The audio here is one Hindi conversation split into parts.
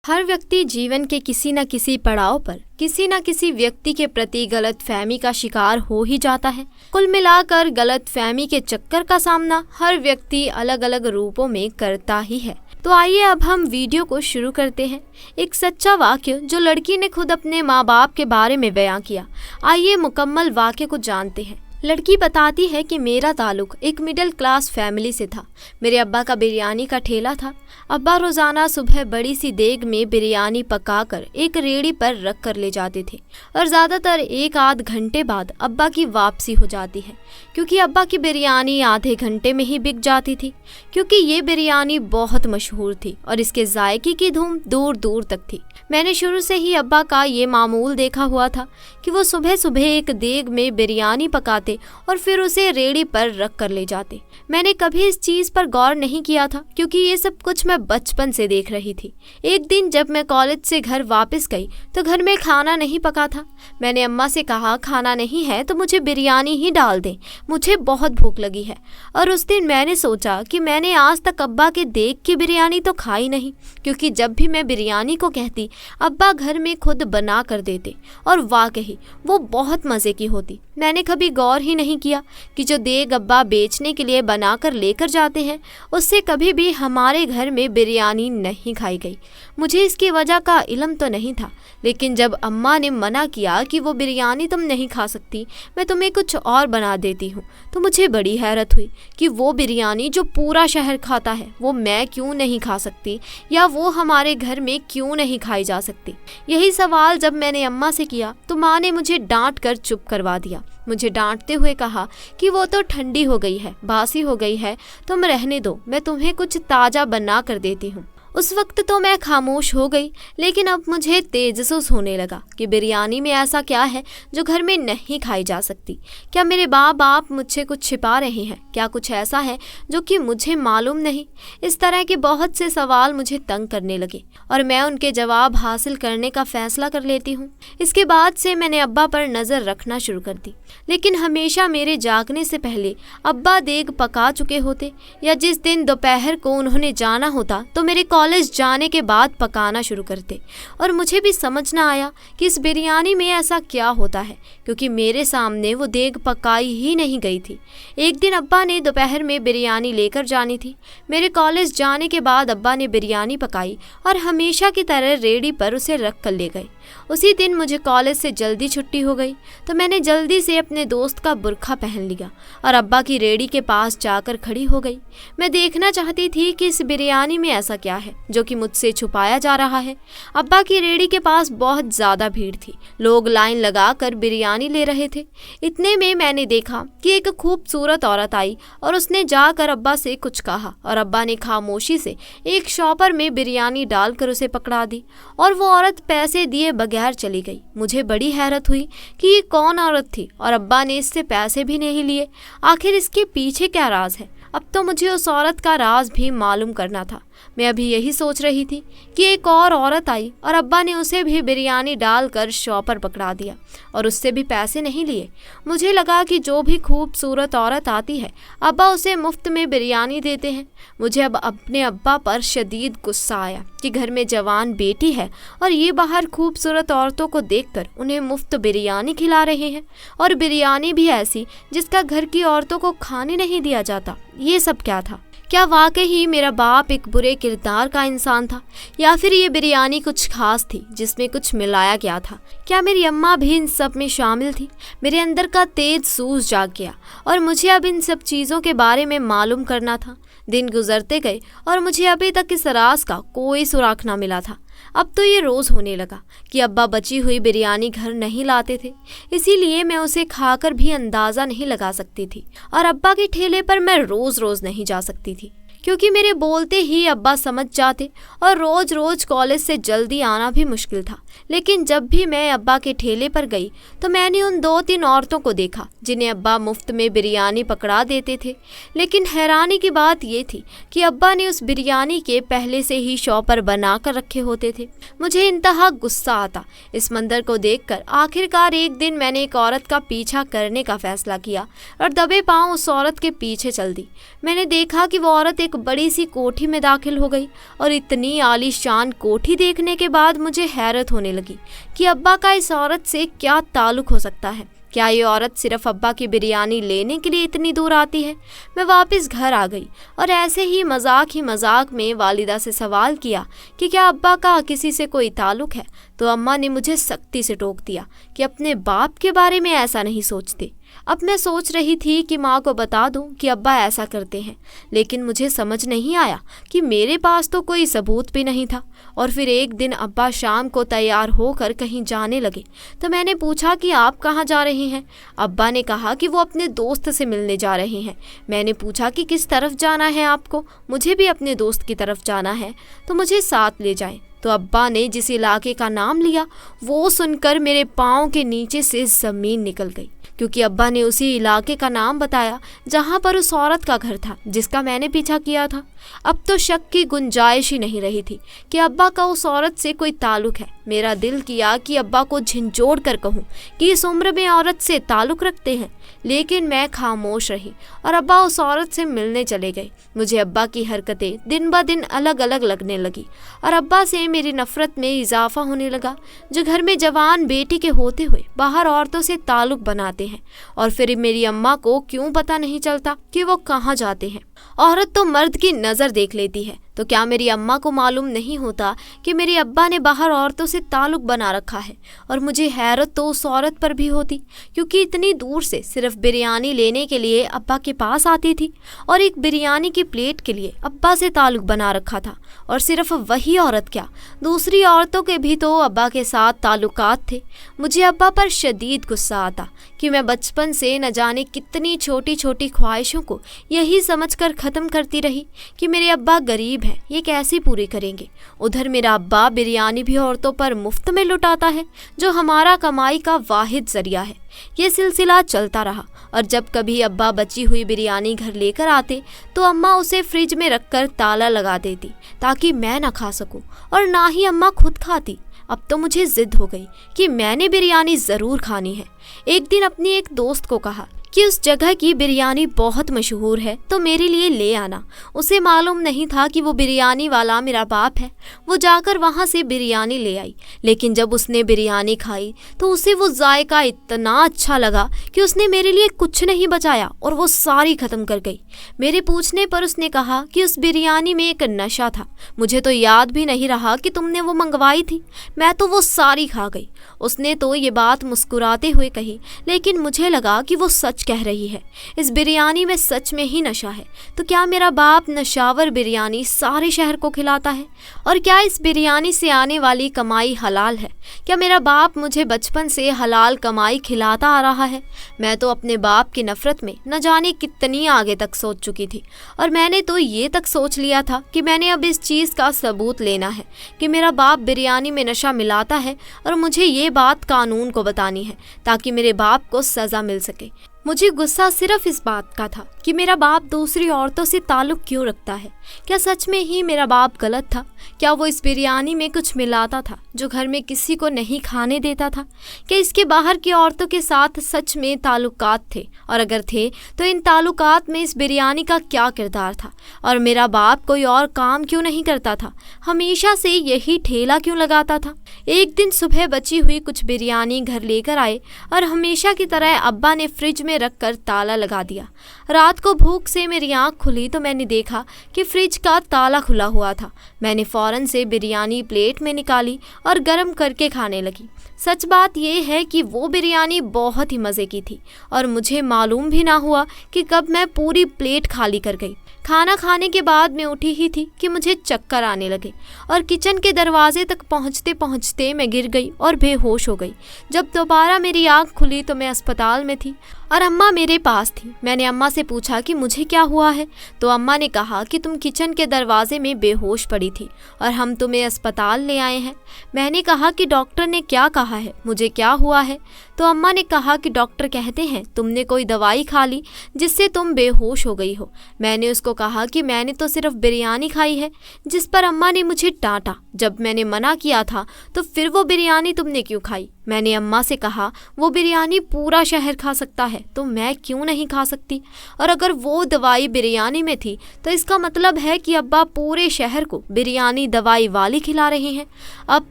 हर व्यक्ति जीवन के किसी न किसी पड़ाव पर किसी न किसी व्यक्ति के प्रति गलतफहमी का शिकार हो ही जाता है। कुल मिलाकर गलतफहमी के चक्कर का सामना हर व्यक्ति अलग अलग रूपों में करता ही है। तो आइए अब हम वीडियो को शुरू करते हैं। एक सच्चा वाक्य जो लड़की ने खुद अपने माँ बाप के बारे में बयां किया। आइए मुकम्मल वाक्य को जानते हैं। लड़की बताती है कि मेरा ताल्लुक एक मिडिल क्लास फैमिली से था। मेरे अब्बा का बिरयानी का ठेला था। अब्बा रोज़ाना सुबह बड़ी सी देग में बिरयानी पकाकर एक रेहड़ी पर रख कर ले जाते थे और ज़्यादातर एक आध घंटे बाद अब्बा की वापसी हो जाती है, क्योंकि अब्बा की बिरयानी आधे घंटे में ही बिक जाती थी। क्योंकि ये बिरयानी बहुत मशहूर थी और इसके जायके की धूम दूर दूर तक थी। मैंने शुरू से ही अब्बा का ये मामूल देखा हुआ था कि वो सुबह सुबह एक देग में बिरयानी पकाते और फिर उसे रेहड़ी पर रख कर ले जाते। मैंने कभी इस चीज़ पर गौर नहीं किया था, क्योंकि ये सब कुछ मैं बचपन से देख रही थी। एक दिन जब मैं कॉलेज से घर वापस गई तो घर में खाना नहीं पका था। मैंने अम्मा से कहा, खाना नहीं है तो मुझे बिरयानी ही डाल दें, मुझे बहुत भूख लगी है। और उस दिन मैंने सोचा कि मैंने आज तक अब्बा के देग की बिरयानी तो खाई नहीं, क्योंकि जब भी मैं बिरयानी को कहती अब्बा घर में खुद बना कर देते और वाकई वो बहुत मज़े की होती। मैंने कभी गौर ही नहीं किया कि जो देग अब्बा बेचने के लिए बनाकर लेकर जाते हैं उससे कभी भी हमारे घर में बिरयानी नहीं खाई गई। मुझे इसकी वजह का इल्म तो नहीं था, लेकिन जब अम्मा ने मना किया कि वो बिरयानी तुम नहीं खा सकती, मैं तुम्हें कुछ और बना देती हूँ, तो मुझे बड़ी हैरत हुई कि वो बिरयानी जो पूरा शहर खाता है वो मैं क्यों नहीं खा सकती, या वो हमारे घर में क्यों नहीं खाई जा सकती। यही सवाल जब मैंने अम्मा से किया तो माँ ने मुझे डांट कर चुप करवा दिया। मुझे डांटते हुए कहा कि वो तो ठंडी हो गई है, बासी हो गई है, तुम रहने दो, मैं तुम्हें कुछ ताज़ा बना कर देती हूँ। उस वक्त तो मैं खामोश हो गई, लेकिन अब मुझे तेजसूस होने लगा कि बिरयानी में ऐसा क्या है जो घर में नहीं खाई जा सकती। क्या मेरे माँ बाप मुझसे कुछ छिपा रहे हैं? क्या कुछ ऐसा है जो कि मुझे मालूम नहीं? इस तरह के बहुत से सवाल मुझे तंग करने लगे और मैं उनके जवाब हासिल करने का फैसला कर लेती हूँ। इसके बाद से मैंने अब्बा पर नज़र रखना शुरू कर दी, लेकिन हमेशा मेरे जागने से पहले अब्बा देग पका चुके होते, या जिस दिन दोपहर को उन्होंने जाना होता तो मेरे कॉलेज जाने के बाद पकाना शुरू करते। और मुझे भी समझ ना आया कि इस बिरयानी में ऐसा क्या होता है, क्योंकि मेरे सामने वो देग पकाई ही नहीं गई थी। एक दिन अब्बा ने दोपहर में बिरयानी लेकर जानी थी। मेरे कॉलेज जाने के बाद अब्बा ने बिरयानी पकाई और हमेशा की तरह रेहड़ी पर उसे रख कर ले गए। उसी दिन मुझे कॉलेज से जल्दी छुट्टी हो गई, तो मैंने जल्दी से अपने दोस्त का बुर्खा पहन लिया और अब्बा की रेहड़ी के पास जाकर खड़ी हो गई। मैं देखना चाहती थी कि इस बिरयानी में ऐसा क्या है जो कि मुझसे छुपाया जा रहा है। अब्बा की रेहड़ी के पास बहुत ज़्यादा भीड़ थी, लोग लाइन लगा कर बिरयानी ले रहे थे। इतने में मैंने देखा कि एक खूबसूरत औरत आई और उसने जाकर अब्बा से कुछ कहा और अब्बा ने खामोशी से एक शॉपर में बिरयानी डालकर उसे पकड़ा दी और वो औरत पैसे दिए बगैर चली गई। मुझे बड़ी हैरत हुई कि ये कौन औरत थी और अब्बा ने इससे पैसे भी नहीं लिए। आखिर इसके पीछे क्या राज है? अब तो मुझे उस औरत का राज भी मालूम करना था। मैं अभी यही सोच रही थी कि एक और औरत आई और अब्बा ने उसे भी बिरयानी डालकर शॉपर पकड़ा दिया और उससे भी पैसे नहीं लिए। मुझे लगा कि जो भी खूबसूरत औरत आती है अब्बा उसे मुफ्त में बिरयानी देते हैं। मुझे अब अपने अब्बा पर शदीद गुस्सा आया कि घर में जवान बेटी है और ये बाहर खूबसूरत औरतों को देखकर उन्हें मुफ्त बिरयानी खिला रहे हैं, और बिरयानी भी ऐसी जिसका घर की औरतों को खाने नहीं दिया जाता। ये सब क्या था? क्या वाकई ही मेरा बाप एक बुरे किरदार का इंसान था, या फिर ये बिरयानी कुछ खास थी जिसमें कुछ मिलाया गया था? क्या मेरी अम्मा भी इन सब में शामिल थी? मेरे अंदर का तेज सूझ जाग गया और मुझे अब इन सब चीज़ों के बारे में मालूम करना था। दिन गुजरते गए और मुझे अभी तक इस राज का कोई सुराग ना मिला था। अब तो ये रोज़ होने लगा कि अब्बा बची हुई बिरयानी घर नहीं लाते थे, इसीलिए मैं उसे खाकर भी अंदाज़ा नहीं लगा सकती थी और अब्बा के ठेले पर मैं रोज़ रोज़ नहीं जा सकती थी, क्योंकि मेरे बोलते ही अब्बा समझ जाते और रोज़ रोज़ कॉलेज से जल्दी आना भी मुश्किल था। लेकिन जब भी मैं अब्बा के ठेले पर गई तो मैंने उन 2-3 औरतों को देखा जिन्हें अब्बा मुफ्त में बिरयानी पकड़ा देते थे। लेकिन हैरानी की बात ये थी कि अब्बा ने उस बिरयानी के पहले से ही शॉपर बना कर रखे होते थे। मुझे इंतहा गुस्सा आता इस मंजर को देखकर। आखिरकार एक दिन मैंने एक औरत का पीछा करने का फैसला किया और दबे पांव उस औरत के पीछे चल दी। मैंने देखा कि वो औरत एक बड़ी सी कोठी में दाखिल हो गई और इतनी आलीशान कोठी देखने के बाद मुझे हैरत होने लगी कि अब्बा का इस औरत से क्या ताल्लुक हो सकता है। क्या ये औरत सिर्फ अब्बा की बिरयानी लेने के लिए इतनी दूर आती है? मैं वापस घर आ गई और ऐसे ही मजाक में वालिदा से सवाल किया कि क्या अब्बा का किसी से कोई ताल्लुक है, तो अम्मा ने मुझे सख्ती से टोक दिया कि अपने बाप के बारे में ऐसा नहीं सोचते। अब मैं सोच रही थी कि माँ को बता दूं कि अब्बा ऐसा करते हैं, लेकिन मुझे समझ नहीं आया कि मेरे पास तो कोई सबूत भी नहीं था। और फिर एक दिन अब्बा शाम को तैयार होकर कहीं जाने लगे तो मैंने पूछा कि आप कहाँ जा रहे हैं? अब्बा ने कहा कि वो अपने दोस्त से मिलने जा रहे हैं। मैंने पूछा कि किस तरफ जाना है आपको? मुझे भी अपने दोस्त की तरफ जाना है, तो मुझे साथ ले जाएं। तो अब्बा ने जिस इलाके का नाम लिया वो सुनकर मेरे पाँव के नीचे से ज़मीन निकल गई, क्योंकि अब्बा ने उसी इलाके का नाम बताया जहाँ पर उस औरत का घर था जिसका मैंने पीछा किया था। अब तो शक की गुंजाइश ही नहीं रही थी कि अब्बा का उस औरत से कोई ताल्लुक है। मेरा दिल किया कि अब्बा को झिंझोड़ कर कहूँ कि इस उम्र में औरत से ताल्लुक रखते हैं, लेकिन मैं खामोश रही और अब्बा उस औरत से मिलने चले गए। मुझे अब्बा की हरकतें दिन ब दिन अलग अलग लगने लगी और अब्बा से मेरी नफरत में इजाफा होने लगा, जो घर में जवान बेटी के होते हुए बाहर औरतों से ताल्लुक बनाते हैं। और फिर मेरी अम्मा को क्यों पता नहीं चलता कि वो कहाँ जाते हैं? औरत तो मर्द की नज़र देख लेती है, तो क्या मेरी अम्मा को मालूम नहीं होता कि मेरे अब्बा ने बाहर औरतों से ताल्लुक बना रखा है? और मुझे हैरत तो उस औरत पर भी होती, क्योंकि इतनी दूर से सिर्फ बिरयानी लेने के लिए अब्बा के पास आती थी और एक बिरयानी की प्लेट के लिए अब्बा से ताल्लुक बना रखा था। और सिर्फ वही औरत क्या, दूसरी औरतों के भी तो अब्बा के साथ ताल्लुकात थे। मुझे अब्बा पर शदीद गुस्सा आता कि मैं बचपन से न जाने कितनी छोटी छोटी ख्वाहिशों को यही समझकर ख़त्म करती रही कि मेरे अब्बा गरीब हैं, ये कैसे पूरी करेंगे। उधर मेरा अब्बा बिरयानी भी औरतों पर मुफ्त में लुटाता है, जो हमारा कमाई का वाहिद जरिया है। ये सिलसिला चलता रहा और जब कभी अब्बा बची हुई बिरयानी घर लेकर आते तो अम्मा उसे फ्रिज में रखकर ताला लगा देती ताकि मैं ना खा सकूं, और ना ही अम्मा खुद खाती। अब तो मुझे जिद हो गई कि मैंने बिरयानी ज़रूर खानी है। एक दिन अपनी एक दोस्त को कहा कि उस जगह की बिरयानी बहुत मशहूर है, तो मेरे लिए ले आना। उसे मालूम नहीं था कि वो बिरयानी वाला मेरा बाप है। वो जाकर वहाँ से बिरयानी ले आई, लेकिन जब उसने बिरयानी खाई तो उसे वो जायका इतना अच्छा लगा कि उसने मेरे लिए कुछ नहीं बचाया और वो सारी ख़त्म कर गई। मेरे पूछने पर उसने कहा कि उस बिरयानी में एक नशा था, मुझे तो याद भी नहीं रहा कि तुमने वो मंगवाई थी, मैं तो वो सारी खा गई। उसने तो ये बात मुस्कुराते हुए कही, लेकिन मुझे लगा कि वो सच कह रही है। इस बिरयानी में सच में ही नशा है। तो क्या मेरा बाप नशावर बिरयानी सारे शहर को खिलाता है? और क्या इस बिरयानी से आने वाली कमाई हलाल है? क्या मेरा बाप मुझे बचपन से हलाल कमाई खिलाता आ रहा है? मैं तो अपने बाप की नफरत में न जाने कितनी आगे तक सोच चुकी थी, और मैंने तो ये तक सोच लिया था कि मैंने अब इस चीज़ का सबूत लेना है कि मेरा बाप बिरयानी में नशा मिलाता है, और मुझे ये बात कानून को बतानी है ताकि मेरे बाप को सज़ा मिल सके। मुझे गुस्सा सिर्फ इस बात का था कि मेरा बाप दूसरी औरतों से ताल्लुक़ क्यों रखता है। क्या सच में ही मेरा बाप गलत था? क्या वो इस बिरयानी में कुछ मिलाता था जो घर में किसी को नहीं खाने देता था? क्या इसके बाहर की औरतों के साथ सच में ताल्लुकात थे? और अगर थे तो इन ताल्लुकात में इस बिरयानी का क्या किरदार था? और मेरा बाप कोई और काम क्यों नहीं करता था? हमेशा से यही ठेला क्यों लगाता था? एक दिन सुबह बची हुई कुछ बिरयानी घर लेकर आए और हमेशा की तरह अब्बा ने फ्रिज में रखकर ताला लगा दिया। रात को भूख से मेरी आँख खुली तो मैंने देखा कि फ्रिज का ताला खुला हुआ था। मैंने फ़ौरन से बिरयानी प्लेट में निकाली और गर्म करके खाने लगी। सच बात यह है कि वो बिरयानी बहुत ही मज़े की थी और मुझे मालूम भी ना हुआ कि कब मैं पूरी प्लेट खाली कर गई। खाना खाने के बाद मैं उठी ही थी कि मुझे चक्कर आने लगे और किचन के दरवाजे तक पहुंचते पहुंचते मैं गिर गई और बेहोश हो गई। जब दोबारा मेरी आँख खुली तो मैं अस्पताल में थी और अम्मा मेरे पास थी। मैंने अम्मा से पूछा कि मुझे क्या हुआ है, तो अम्मा ने कहा कि तुम किचन के दरवाजे में बेहोश पड़ी थी और हम तुम्हें अस्पताल ले आए हैं। मैंने कहा कि डॉक्टर ने क्या कहा है, मुझे क्या हुआ है? तो अम्मा ने कहा कि डॉक्टर कहते हैं तुमने कोई दवाई खा ली जिससे तुम बेहोश हो गई हो। मैंने उसको कहा कि मैंने तो सिर्फ बिरयानी खाई है, जिस पर अम्मा ने मुझे डांटा। जब मैंने मना किया था तो फिर वो बिरयानी तुमने क्यों खाई? मैंने अम्मा से कहा, वो बिरयानी पूरा शहर खा सकता है तो मैं क्यों नहीं खा सकती? और अगर वो दवाई बिरयानी में थी तो इसका मतलब है कि अब्बा पूरे शहर को बिरयानी दवाई वाली खिला रहे हैं। अब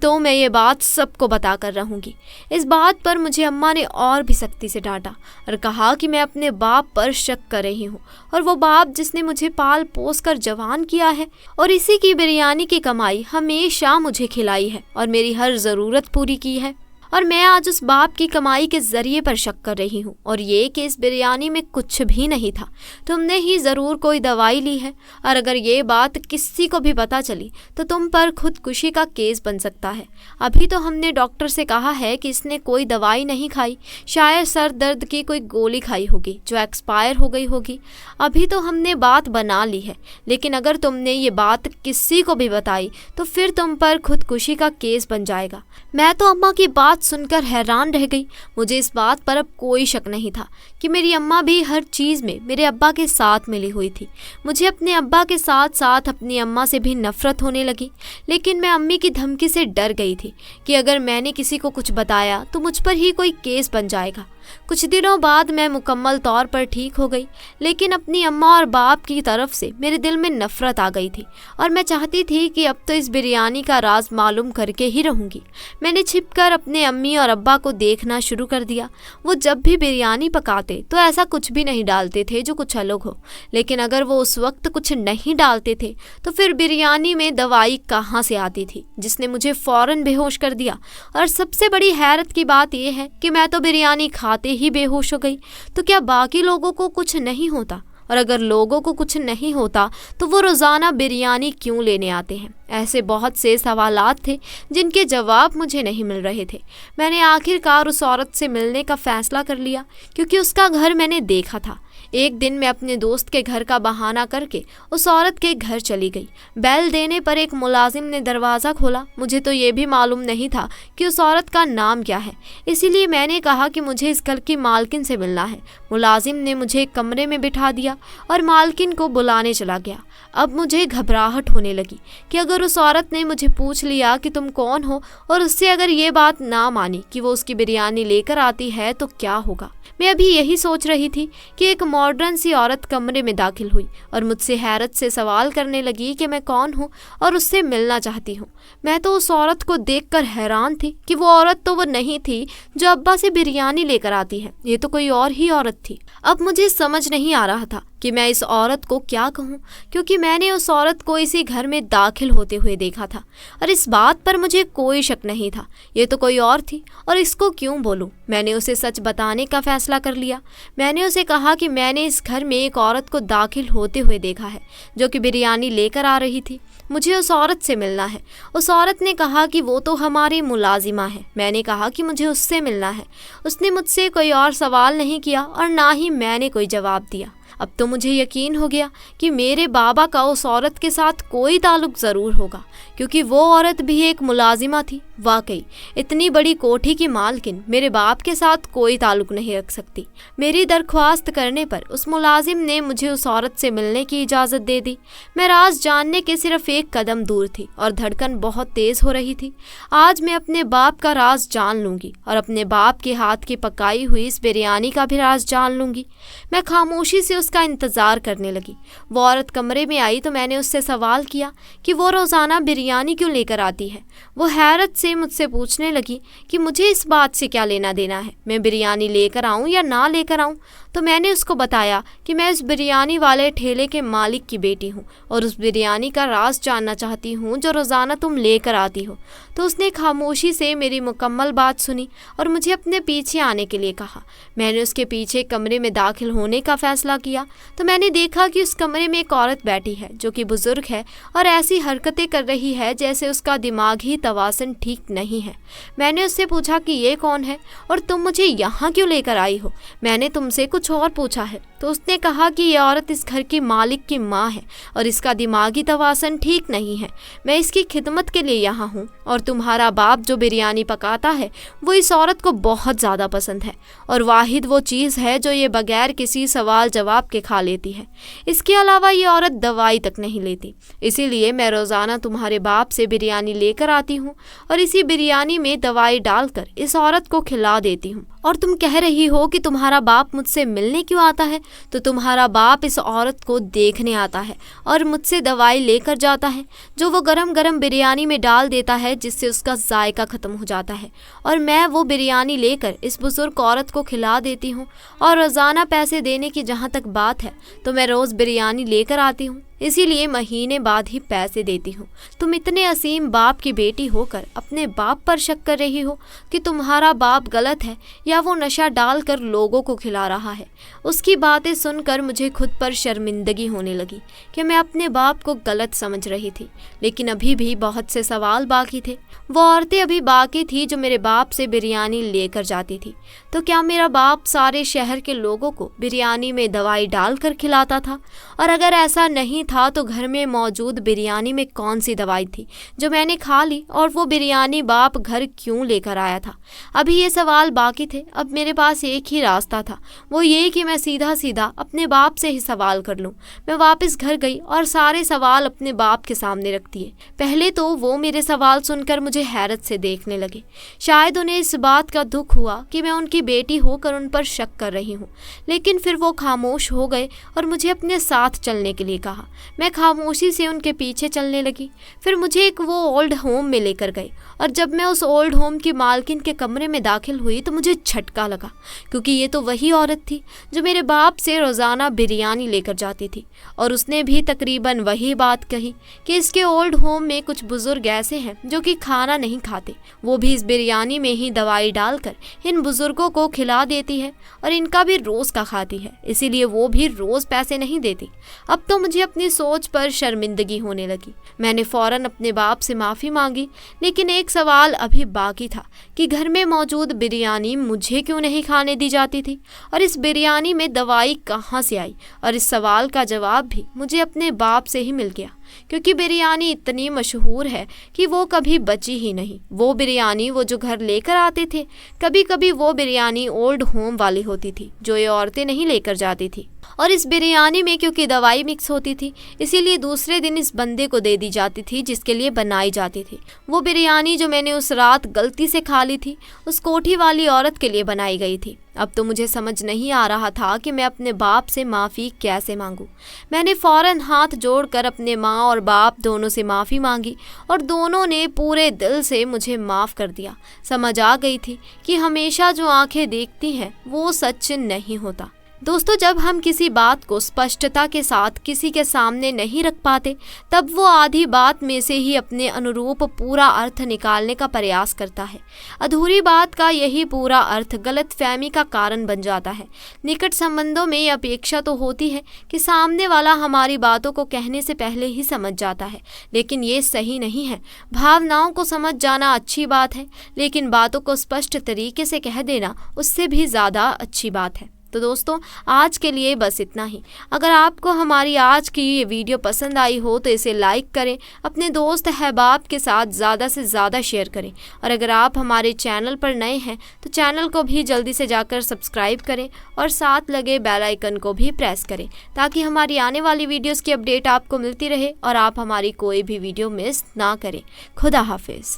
तो मैं ये बात सबको बता कर रहूँगी। इस बात पर मुझे अम्मा ने और भी सख्ती से डांटा और कहा कि मैं अपने बाप पर शक कर रही हूँ, और वो बाप जिसने मुझे पाल पोस कर जवान किया है और इसी की बिरयानी की कमाई हमेशा मुझे खिलाई है और मेरी हर ज़रूरत पूरी की है, और मैं आज उस बाप की कमाई के ज़रिए पर शक कर रही हूँ और ये कि इस बिरयानी में कुछ भी नहीं था, तुमने ही ज़रूर कोई दवाई ली है, और अगर ये बात किसी को भी पता चली तो तुम पर खुदकुशी का केस बन सकता है। अभी तो हमने डॉक्टर से कहा है कि इसने कोई दवाई नहीं खाई, शायद सर दर्द की कोई गोली खाई होगी जो एक्सपायर हो गई होगी। अभी तो हमने बात बना ली है, लेकिन अगर तुमने ये बात किसी को भी बताई तो फिर तुम पर खुदकुशी का केस बन जाएगा। मैं तो अम्मा की बात सुनकर हैरान रह गई। मुझे इस बात पर अब कोई शक नहीं था कि मेरी अम्मा भी हर चीज़ में मेरे अब्बा के साथ मिली हुई थी। मुझे अपने अब्बा के साथ साथ अपनी अम्मा से भी नफरत होने लगी, लेकिन मैं अम्मी की धमकी से डर गई थी कि अगर मैंने किसी को कुछ बताया तो मुझ पर ही कोई केस बन जाएगा। कुछ दिनों बाद मैं मुकम्मल तौर पर ठीक हो गई, लेकिन अपनी अम्मा और बाप की तरफ से मेरे दिल में नफरत आ गई थी और मैं चाहती थी कि अब तो इस बिरयानी का राज मालूम करके ही रहूँगी। मैंने छिपकर अपने अम्मी और अब्बा को देखना शुरू कर दिया। वो जब भी बिरयानी पकाते तो ऐसा कुछ भी नहीं डालते थे जो कुछ अलग हो, लेकिन अगर वो उस वक्त कुछ नहीं डालते थे तो फिर बिरयानी में दवाई कहाँ से आती थी जिसने मुझे फ़ौरन बेहोश कर दिया। और सबसे बड़ी हैरत की बात यह है कि मैं तो बिरयानी खाते ही बेहोश हो गई, तो क्या बाकी लोगों को कुछ नहीं होता? और अगर लोगों को कुछ नहीं होता तो वो रोज़ाना बिरयानी क्यों लेने आते हैं? ऐसे बहुत से सवालात थे जिनके जवाब मुझे नहीं मिल रहे थे। मैंने आखिरकार उस औरत से मिलने का फ़ैसला कर लिया क्योंकि उसका घर मैंने देखा था। एक दिन मैं अपने दोस्त के घर का बहाना करके उस औरत के घर चली गई। बैल देने पर एक मुलाजिम ने दरवाज़ा खोला। मुझे तो ये भी मालूम नहीं था कि उस औरत का नाम क्या है, इसीलिए मैंने कहा कि मुझे इस घर की मालकिन से मिलना है। मुलाजिम ने मुझे एक कमरे में बिठा दिया और मालकिन को बुलाने चला गया। अब मुझे घबराहट होने लगी कि अगर उस औरत ने मुझे पूछ लिया कि तुम कौन हो और उससे अगर ये बात ना मानी कि वो उसकी बिरयानी लेकर आती है तो क्या होगा। मैं अभी यही सोच रही थी कि एक मॉडर्न सी औरत कमरे में दाखिल हुई और मुझसे हैरत से सवाल करने लगी कि मैं कौन हूँ और उससे मिलना चाहती हूँ। मैं तो उस औरत को देखकर हैरान थी कि वो औरत तो वो नहीं थी जो अब्बा से बिरयानी लेकर आती है, ये तो कोई और ही औरत थी। अब मुझे समझ नहीं आ रहा था कि मैं इस औरत को क्या कहूँ, क्योंकि मैंने उस औरत को इसी घर में दाखिल होते हुए देखा था और इस बात पर मुझे कोई शक नहीं था, ये तो कोई और थी और इसको क्यों बोलूँ। मैंने उसे सच बताने का फैसला कर लिया। मैंने उसे कहा कि मैंने इस घर में एक औरत को दाखिल होते हुए देखा है जो कि बिरयानी लेकर आ रही थी, मुझे उस औरत से मिलना है। उस औरत ने कहा कि वो तो हमारी मुलाजिमा है। मैंने कहा कि मुझे उससे मिलना है। उसने मुझसे कोई और सवाल नहीं किया और ना ही मैंने कोई जवाब दिया। अब तो मुझे यकीन हो गया कि मेरे बाबा का उस औरत के साथ कोई ताल्लुक ज़रूर होगा, क्योंकि वो औरत भी एक मुलाजिमा थी। वाकई इतनी बड़ी कोठी की मालकिन मेरे बाप के साथ कोई ताल्लुक नहीं रख सकती। मेरी दरख्वास्त करने पर उस मुलाजिम ने मुझे उस औरत से मिलने की इजाज़त दे दी। मैं राज जानने के सिर्फ एक कदम दूर थी और धड़कन बहुत तेज़ हो रही थी। आज मैं अपने बाप का राज जान लूँगी और अपने बाप के हाथ की पकाई हुई इस बिरयानी का भी राज जान लूँगी। मैं खामोशी से उसका इंतज़ार करने लगी। वो औरत कमरे में आई तो मैंने उससे सवाल किया कि वो रोज़ाना बिरयानी क्यों लेकर आती है। वो हैरत से मुझसे पूछने लगी कि मुझे इस बात से क्या लेना देना है, मैं बिरयानी लेकर आऊं या ना लेकर आऊं। तो मैंने उसको बताया कि मैं इस बिरयानी वाले ठेले के मालिक की बेटी हूं और उस बिरयानी का राज जानना चाहती हूं जो रोज़ाना तुम लेकर आती हो। तो उसने खामोशी से मेरी मुकम्मल बात सुनी और मुझे अपने पीछे आने के लिए कहा। मैंने उसके पीछे कमरे में दाखिल होने का फ़ैसला किया तो मैंने देखा कि उस कमरे में एक औरत बैठी है जो कि बुज़ुर्ग है और ऐसी हरकतें कर रही है जैसे उसका दिमागी तवाज़ुन ठीक नहीं है। मैंने उससे पूछा कि ये कौन है और तुम मुझे यहाँ क्यों लेकर आई हो, मैंने तुमसे कुछ और पूछा है। तो उसने कहा कि ये औरत इस घर की मालिक की माँ है और इसका दिमागी तवाज़ुन ठीक नहीं है। मैं इसकी खिदमत के लिए यहाँ हूँ और तुम्हारा बाप जो बिरयानी पकाता है वो इस औरत को बहुत ज़्यादा पसंद है और वाहिद वो चीज़ है जो ये बगैर किसी सवाल जवाब के खा लेती है। इसके अलावा ये औरत दवाई तक नहीं लेती, इसीलिए मैं रोज़ाना तुम्हारे बाप से बिरयानी लेकर आती हूँ और थोड़ी सी बिरयानी में दवाई डालकर इस औरत को खिला देती हूँ। और तुम कह रही हो कि तुम्हारा बाप मुझसे मिलने क्यों आता है? तो तुम्हारा बाप इस औरत को देखने आता है और मुझसे दवाई लेकर जाता है, जो वो गरम गरम बिरयानी में डाल देता है, जिससे उसका जायका ख़त्म हो जाता है। और मैं वो बिरयानी लेकर इस बुजुर्ग औरत को खिला देती हूँ। और रोज़ाना पैसे देने की जहाँ तक बात है, तो मैं रोज़ बिरयानी लेकर आती हूँ, इसीलिए महीने बाद ही पैसे देती हूँ। तुम इतने असीम बाप की बेटी होकर अपने बाप पर शक कर रही हो कि तुम्हारा बाप गलत है या वो नशा डालकर लोगों को खिला रहा है। उसकी बातें सुनकर मुझे खुद पर शर्मिंदगी होने लगी कि मैं अपने बाप को गलत समझ रही थी। लेकिन अभी भी बहुत से सवाल बाकी थे। वो औरतें अभी बाकी थी जो मेरे बाप से बिरयानी लेकर जाती थी। तो क्या मेरा बाप सारे शहर के लोगों को बिरयानी में दवाई डालकर खिलाता था? और अगर ऐसा नहीं था तो घर में मौजूद बिरयानी में कौन सी दवाई थी जो मैंने खा ली, और वो बिरयानी बाप घर क्यों लेकर आया था? अभी ये सवाल बाकी थे। अब मेरे पास एक ही रास्ता था, वो ये कि मैं सीधा सीधा अपने बाप से ही सवाल कर लूं। मैं वापस घर गई और सारे सवाल अपने बाप के सामने रख दिए। पहले तो वो मेरे सवाल सुनकर मुझे हैरत से देखने लगे। शायद उन्हें इस बात का दुख हुआ कि मैं उनकी बेटी होकर उन पर शक कर रही हूँ। लेकिन फिर वो खामोश हो गए और मुझे अपने साथ चलने के लिए कहा। मैं खामोशी से उनके पीछे चलने लगी। फिर मुझे एक वो ओल्ड होम में लेकर गए, और जब मैं उस ओल्ड होम की मालकिन के कमरे में दाखिल हुई तो मुझे झटका लगा, क्योंकि ये तो वही औरत थी जो मेरे बाप से रोज़ाना बिरयानी लेकर जाती थी। और उसने भी तकरीबन वही बात कही कि इसके ओल्ड होम में कुछ बुजुर्ग ऐसे हैं जो कि खाना नहीं खाते, वो भी इस बिरयानी में ही दवाई डालकर इन बुजुर्गों को खिला देती है और इनका भी रोज़ का खाती है, इसीलिए वो भी रोज़ पैसे नहीं देती। अब तो मुझे अपनी सोच पर शर्मिंदगी होने लगी। मैंने फ़ौरन अपने बाप से माफ़ी मांगी, लेकिन एक सवाल अभी बाकी था कि घर में मौजूद बिरयानी मुझे क्यों नहीं खाने दी जाती थी, और इस बिरयानी में दवाई कहाँ से आई? और इस सवाल का जवाब भी मुझे अपने बाप से ही मिल गया, क्योंकि बिरयानी इतनी मशहूर है कि वो कभी बची ही नहीं। वो बिरयानी वो जो घर लेकर आते थे, कभी कभी वो बिरयानी ओल्ड होम वाली होती थी जो ये औरतें नहीं लेकर जाती थी। और इस बिरयानी में क्योंकि दवाई मिक्स होती थी, इसीलिए दूसरे दिन इस बंदे को दे दी जाती थी जिसके लिए बनाई जाती थी। वो बिरयानी जो मैंने उस रात गलती से खा ली थी, उस कोठी वाली औरत के लिए बनाई गई थी। अब तो मुझे समझ नहीं आ रहा था कि मैं अपने बाप से माफ़ी कैसे मांगूं। मैंने फ़ौरन हाथ जोड़कर अपने माँ और बाप दोनों से माफ़ी मांगी, और दोनों ने पूरे दिल से मुझे माफ़ कर दिया। समझ आ गई थी कि हमेशा जो आंखें देखती हैं वो सच नहीं होता। दोस्तों, जब हम किसी बात को स्पष्टता के साथ किसी के सामने नहीं रख पाते, तब वो आधी बात में से ही अपने अनुरूप पूरा अर्थ निकालने का प्रयास करता है। अधूरी बात का यही पूरा अर्थ गलतफहमी का कारण बन जाता है। निकट संबंधों में ये अपेक्षा तो होती है कि सामने वाला हमारी बातों को कहने से पहले ही समझ जाता है, लेकिन ये सही नहीं है। भावनाओं को समझ जाना अच्छी बात है, लेकिन बातों को स्पष्ट तरीके से कह देना उससे भी ज़्यादा अच्छी बात है। तो दोस्तों, आज के लिए बस इतना ही। अगर आपको हमारी आज की ये वीडियो पसंद आई हो तो इसे लाइक करें, अपने दोस्त अहबाब के साथ ज़्यादा से ज़्यादा शेयर करें, और अगर आप हमारे चैनल पर नए हैं तो चैनल को भी जल्दी से जाकर सब्सक्राइब करें और साथ लगे बेल आइकन को भी प्रेस करें, ताकि हमारी आने वाली वीडियोस की अपडेट आपको मिलती रहे और आप हमारी कोई भी वीडियो मिस ना करें। खुदा हाफिज़।